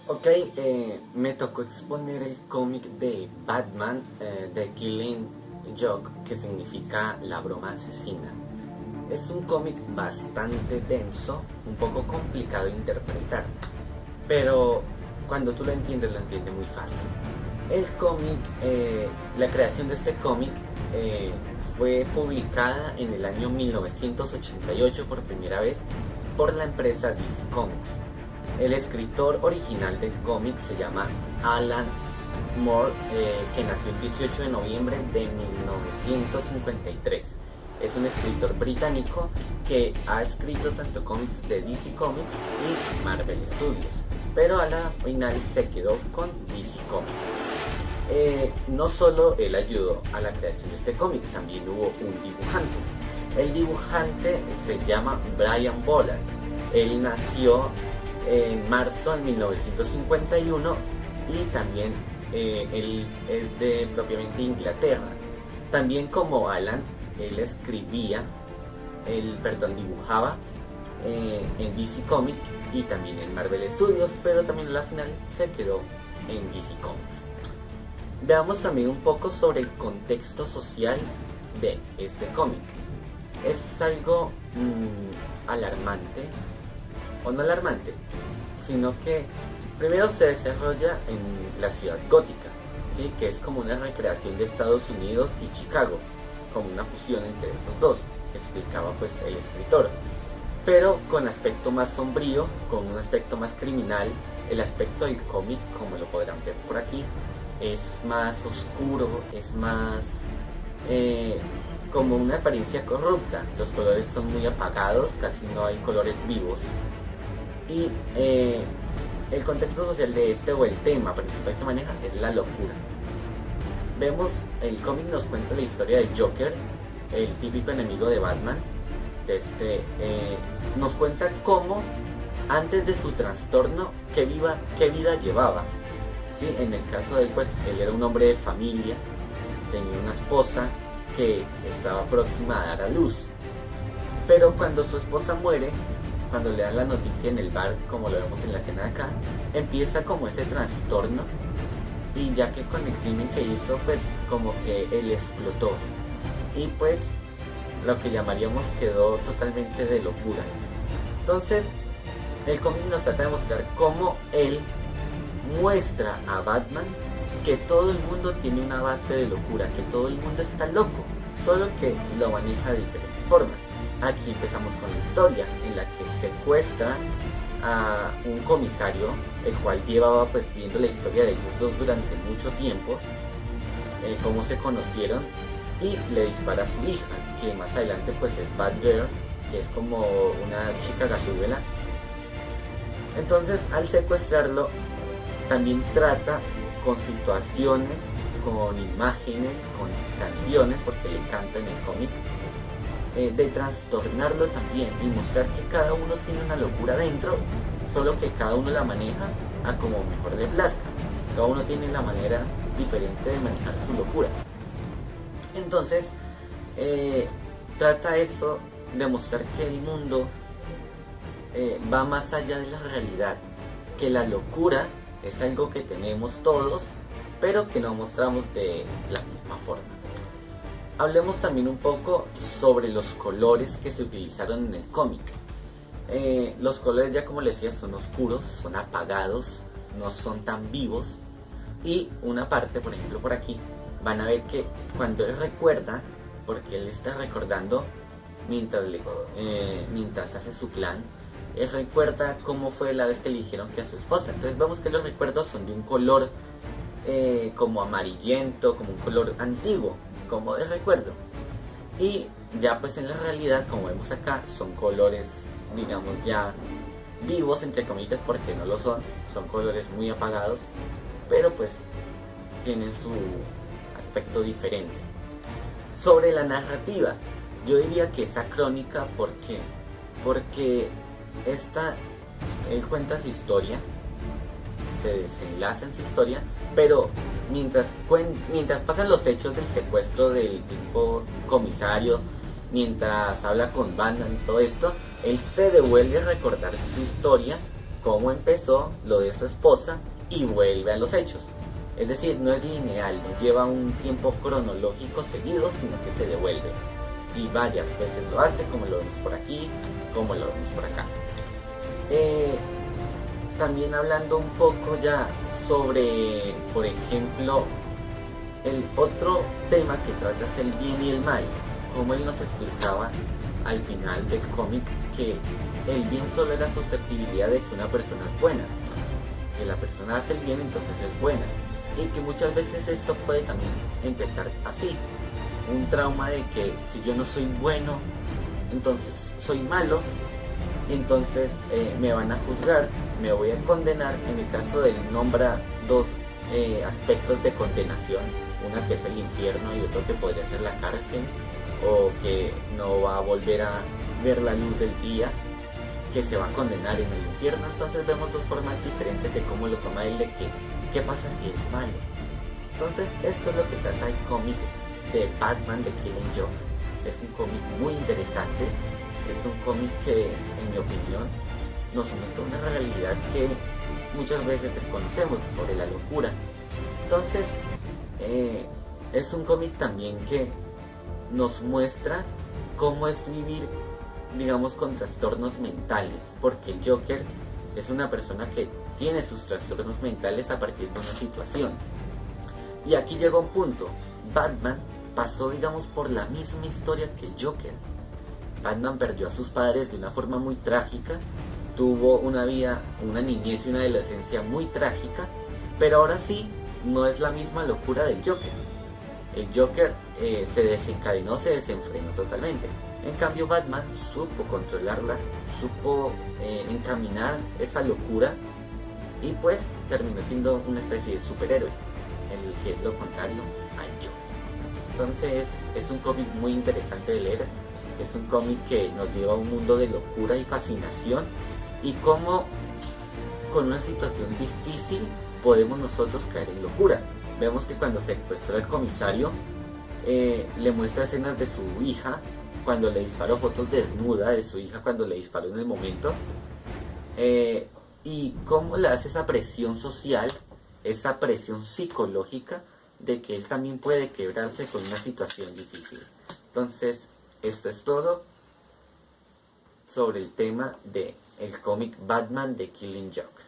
Ok, me tocó exponer el cómic de Batman, The Killing Joke, que significa la broma asesina. Es un cómic bastante denso, un poco complicado de interpretar, pero cuando tú lo entiendes muy fácil. El cómic, la creación de este cómic fue publicada en el año 1988 por primera vez por la empresa DC Comics. El escritor original del cómic se llama Alan Moore, que nació el 18 de noviembre de 1953. Es un escritor británico que ha escrito tanto cómics de DC Comics y Marvel Studios, pero a la final se quedó con DC Comics. No solo él ayudó a la creación de este cómic, también hubo un dibujante. El dibujante se llama Brian Bolland. Él nació en marzo de 1951 y también él es de propiamente Inglaterra. También como Alan, él dibujaba en DC Comics y también en Marvel Studios, pero también a la final se quedó en DC Comics. Veamos también un poco sobre el contexto social de este cómic. Es algo alarmante, o no alarmante, sino que primero se desarrolla en la ciudad gótica, ¿sí? Que es como una recreación de Estados Unidos y Chicago, como una fusión entre esos dos, explicaba pues el escritor, pero con aspecto más sombrío, con un aspecto más criminal. El aspecto del cómic, como lo podrán ver por aquí, es más oscuro, es más como una apariencia corrupta. Los colores son muy apagados, casi no hay colores vivos. Y el contexto social de este, o el tema principal que maneja, es la locura. Vemos, el cómic nos cuenta la historia de Joker, el típico enemigo de Batman. Nos cuenta cómo, antes de su trastorno, qué vida llevaba. ¿Sí? En el caso de él, pues él era un hombre de familia, tenía una esposa que estaba próxima a dar a luz. Pero cuando su esposa muere, cuando le dan la noticia en el bar, como lo vemos en la escena de acá, empieza como ese trastorno, y ya que con el crimen que hizo, pues como que él explotó, y pues lo que llamaríamos quedó totalmente de locura. Entonces el cómic nos trata de mostrar cómo él muestra a Batman que todo el mundo tiene una base de locura, que todo el mundo está loco, solo que lo maneja de diferentes formas. Aquí empezamos con la historia en la que secuestra a un comisario, el cual llevaba pues viendo la historia de ellos dos durante mucho tiempo, cómo se conocieron, y le dispara a su hija, que más adelante pues es Batgirl, que es como una chica gatúbela. Entonces, al secuestrarlo, también trata con situaciones, con imágenes, con canciones, porque le canta en el cómic, de trastornarlo también y mostrar que cada uno tiene una locura dentro, solo que cada uno la maneja a como mejor le plazca. Cada uno tiene la manera diferente de manejar su locura. Entonces, trata eso de mostrar que el mundo va más allá de la realidad, que la locura es algo que tenemos todos, pero que no mostramos de la misma forma. Hablemos también un poco sobre los colores que se utilizaron en el cómic. Los colores, ya como les decía, son oscuros, son apagados, no son tan vivos. Y una parte, por ejemplo por aquí, van a ver que cuando él recuerda, porque él está recordando mientras hace su plan, él recuerda cómo fue la vez que le dijeron que a su esposa. Entonces vemos que los recuerdos son de un color como amarillento, como un color antiguo, como de recuerdo. Y ya pues en la realidad, como vemos acá, son colores, digamos, ya vivos, entre comillas, porque no lo son colores muy apagados, pero pues tienen su aspecto diferente. Sobre la narrativa, yo diría que es acrónica. ¿Por qué? Porque él cuenta su historia, se desenlaza en su historia, pero mientras pasan los hechos del secuestro del tipo comisario, mientras habla con Batman y todo esto, él se devuelve a recordar su historia cómo empezó lo de su esposa y vuelve a los hechos. Es decir, no es lineal, no lleva un tiempo cronológico seguido, sino que se devuelve. Y varias veces lo hace, como lo vemos por aquí, como lo vemos por acá. También hablando un poco ya sobre, por ejemplo, el otro tema que trata es el bien y el mal. Como él nos explicaba al final del cómic que el bien solo era susceptibilidad de que una persona es buena. Que la persona hace el bien, entonces es buena. Y que muchas veces esto puede también empezar así. Un trauma de que si yo no soy bueno, entonces soy malo, entonces me van a juzgar, me voy a condenar. En el caso de él nombra dos aspectos de condenación, una que es el infierno y otro que podría ser la cárcel, o que no va a volver a ver la luz del día, que se va a condenar en el infierno. Entonces vemos dos formas diferentes de cómo lo toma él, de que qué pasa si es malo. Entonces esto es lo que trata el cómic de Batman de Killing Joke. Es un cómic muy interesante, es un cómic que, en mi opinión, nos muestra una realidad que muchas veces desconocemos sobre la locura. Entonces, es un cómic también que nos muestra cómo es vivir, digamos, con trastornos mentales, porque el Joker es una persona que tiene sus trastornos mentales a partir de una situación. Y aquí llega un punto. Batman pasó, digamos, por la misma historia que el Joker. Batman perdió a sus padres de una forma muy trágica, tuvo una vida, una niñez y una adolescencia muy trágica, pero ahora sí, no es la misma locura del Joker. El Joker se desencadenó, se desenfrenó totalmente. En cambio, Batman supo controlarla, supo encaminar esa locura y pues terminó siendo una especie de superhéroe, en el que es lo contrario al Joker. Entonces es un cómic muy interesante de leer, es un cómic que nos lleva a un mundo de locura y fascinación, y cómo con una situación difícil podemos nosotros caer en locura. Vemos que cuando secuestró al comisario, le muestra escenas de su hija, cuando le disparó, fotos desnuda de su hija cuando le disparó en el momento, y cómo le hace esa presión social, esa presión psicológica de que él también puede quebrarse con una situación difícil. Entonces, esto es todo sobre el tema de el cómic Batman de Killing Joke.